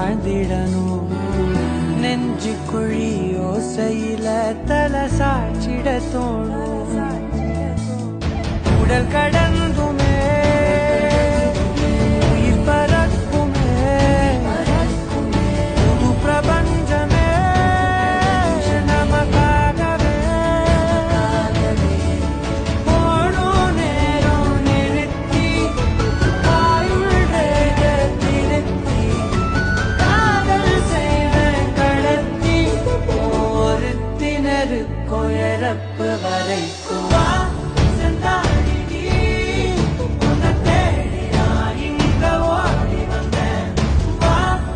வாழ்ந்திடணும் நெஞ்சு குழி ஓசையில தலை சாட்சிட தோணும் உடல் கடந்துமே உயிர் பறக்குமே புது பிரபஞ்சமே நமக்காகவே போடும் நேரம் நிறுத்தி ஆயுள் ரேக திருத்தி காதல் செய்வேன் கடத்தி ஒருத்தினருக்கும் இறப்பு வரைக்கும்